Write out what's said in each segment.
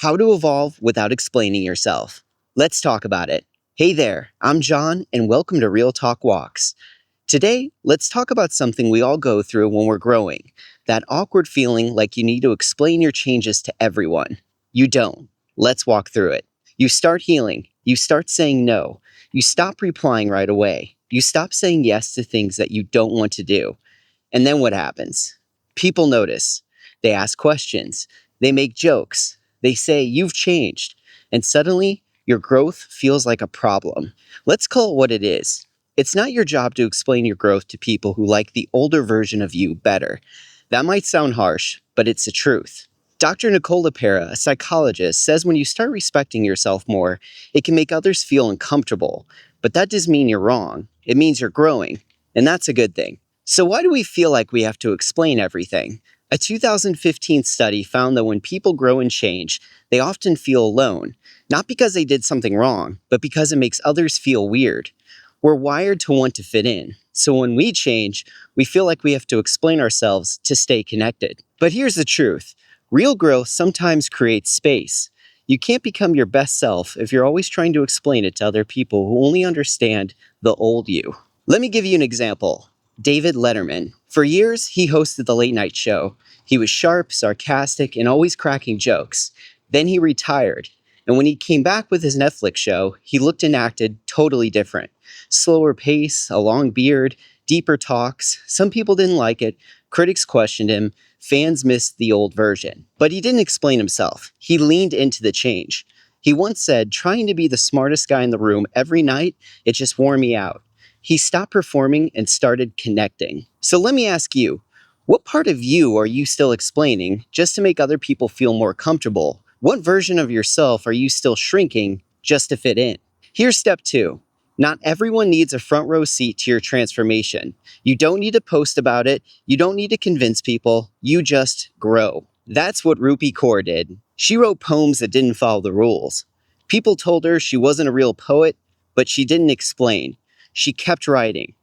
How to evolve without explaining yourself. Let's talk about it. Hey there, I'm John, and welcome to Real Talk Walks. Today, let's talk about something we all go through when we're growing. That awkward feeling like you need to explain your changes to everyone. You don't. Let's walk through it. You start healing. You start saying no. You stop replying right away. You stop saying yes to things that you don't want to do. And then what happens? People notice. They ask questions. They make jokes. They say, "You've changed." And suddenly, your growth feels like a problem. Let's call it what it is. It's not your job to explain your growth to people who like the older version of you better. That might sound harsh, but it's the truth. Dr. Nicole LePera, a psychologist, says when you start respecting yourself more, it can make others feel uncomfortable. But that doesn't mean you're wrong. It means you're growing. And that's a good thing. So why do we feel like we have to explain everything? A 2015 study found that when people grow and change, they often feel alone, not because they did something wrong, but because it makes others feel weird. We're wired to want to fit in, so when we change, we feel like we have to explain ourselves to stay connected. But here's the truth. Real growth sometimes creates space. You can't become your best self if you're always trying to explain it to other people who only understand the old you. Let me give you an example. David Letterman. For years, he hosted the late night show. He was sharp, sarcastic, and always cracking jokes. Then he retired. And when he came back with his Netflix show, he looked and acted totally different. Slower pace, a long beard, deeper talks. Some people didn't like it. Critics questioned him. Fans missed the old version. But he didn't explain himself. He leaned into the change. He once said, "Trying to be the smartest guy in the room every night, it just wore me out." He stopped performing and started connecting. So let me ask you, what part of you are you still explaining just to make other people feel more comfortable? What version of yourself are you still shrinking just to fit in? Here's step 2. Not everyone needs a front row seat to your transformation. You don't need to post about it. You don't need to convince people. You just grow. That's what Rupi Kaur did. She wrote poems that didn't follow the rules. People told her she wasn't a real poet, but she didn't explain. She kept writing.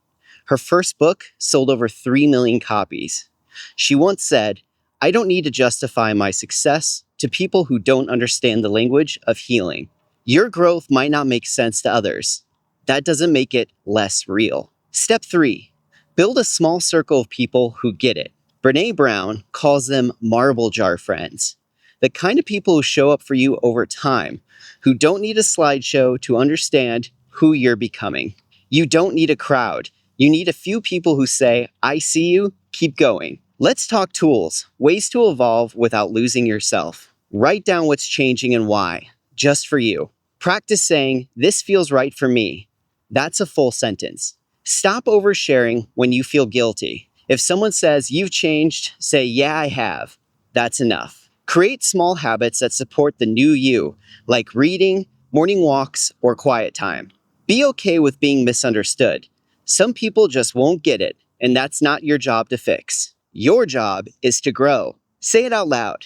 Her first book sold over 3 million copies. She once said, "I don't need to justify my success to people who don't understand the language of healing." Your growth might not make sense to others. That doesn't make it less real. Step 3, build a small circle of people who get it. Brené Brown calls them marble jar friends. The kind of people who show up for you over time, who don't need a slideshow to understand who you're becoming. You don't need a crowd. You need a few people who say, "I see you, keep going." Let's talk tools, ways to evolve without losing yourself. Write down what's changing and why, just for you. Practice saying, "This feels right for me." That's a full sentence. Stop oversharing when you feel guilty. If someone says, "You've changed," say, "Yeah, I have." That's enough. Create small habits that support the new you, like reading, morning walks, or quiet time. Be okay with being misunderstood. Some people just won't get it, and that's not your job to fix. Your job is to grow. Say it out loud.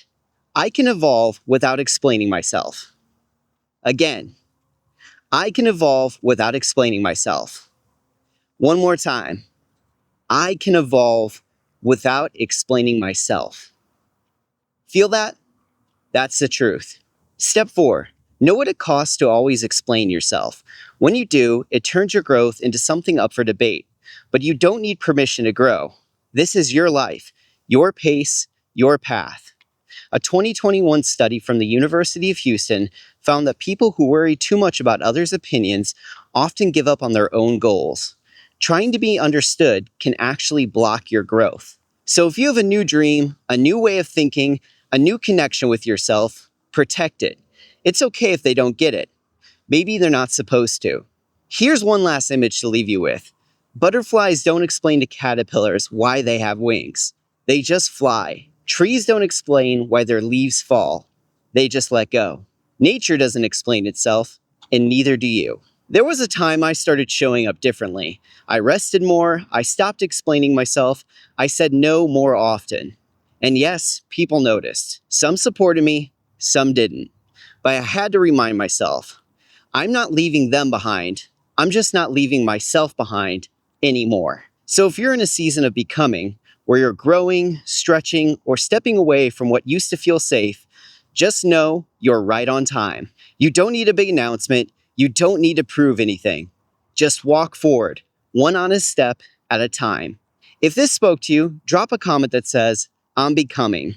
I can evolve without explaining myself. Again, I can evolve without explaining myself. One more time. I can evolve without explaining myself. Feel that? That's the truth. Step 4. Know what it costs to always explain yourself. When you do, it turns your growth into something up for debate. But you don't need permission to grow. This is your life, your pace, your path. A 2021 study from the University of Houston found that people who worry too much about others' opinions often give up on their own goals. Trying to be understood can actually block your growth. So if you have a new dream, a new way of thinking, a new connection with yourself, protect it. It's okay if they don't get it. Maybe they're not supposed to. Here's one last image to leave you with. Butterflies don't explain to caterpillars why they have wings. They just fly. Trees don't explain why their leaves fall. They just let go. Nature doesn't explain itself, and neither do you. There was a time I started showing up differently. I rested more, I stopped explaining myself, I said no more often. And yes, people noticed. Some supported me, some didn't. But I had to remind myself, I'm not leaving them behind. I'm just not leaving myself behind anymore. So if you're in a season of becoming, where you're growing, stretching, or stepping away from what used to feel safe, Just know you're right on time. You don't need a big announcement. You don't need to prove anything. Just walk forward, one honest step at a time. If this spoke to you, drop a comment that says, I'm becoming.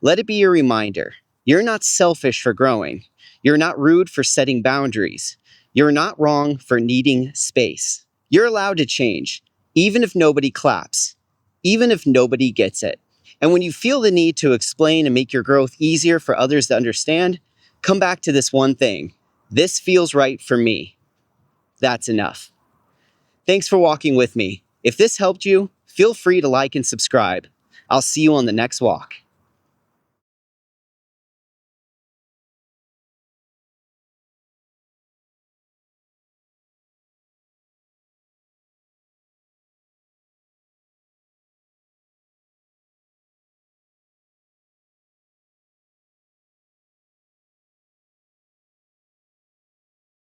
Let it be your reminder. You're not selfish for growing. You're not rude for setting boundaries. You're not wrong for needing space. You're allowed to change, even if nobody claps, even if nobody gets it. And when you feel the need to explain and make your growth easier for others to understand, come back to this one thing. This feels right for me. That's enough. Thanks for walking with me. If this helped you, feel free to like and subscribe. I'll see you on the next walk.